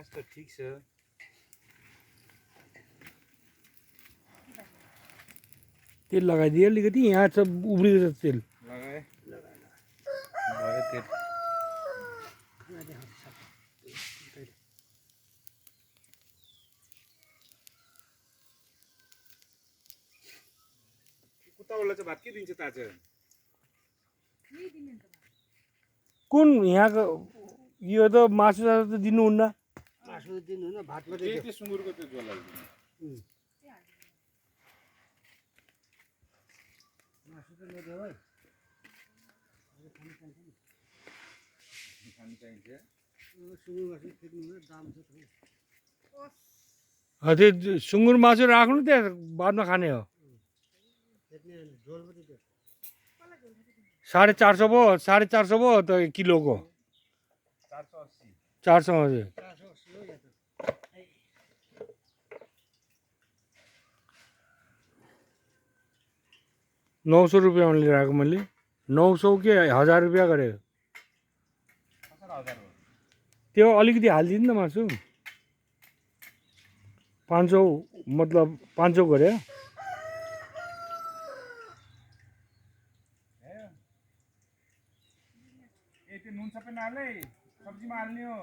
मासु त ठिक छ। तेल लगाइदिए अलिकति यहाँ छ उब्रिएको छ तेल लगाए भयो तेल। कुत्ताहरूलाई चाहिँ भात के दिन्छ ताजा? कुन यहाँको यो त मासु सासु त दिनुहुन्न। मासु दिनुहुन्न, भात मात्रै त्यो सुँगुरको त्यो झोल हाल्दिनु। मासु त नदेऊ है। खानु चाहिन्छ। सुँगुर मासु फेक्नुहुन्न, दाम छ ठुलो। त्यो सुँगुर मासु राख्नु त्यहाँ बादमा खाने हो। फेक्ने होइन, झोल मात्रै दियो। 450 भयो 450 भयो त किलोको 480। 400 हजुर 480 हो या त। 900 रुपियाँमा लिएर मैले 900 के 1000 रुपियाँ गरेँ। कसरी 1000 हो? त्यो अलिकति हालिदिनु न मासु 500 मतलब 500 गरे। ए त्यो नुन सबै नहाले सब्जीमा हाल्ने हो।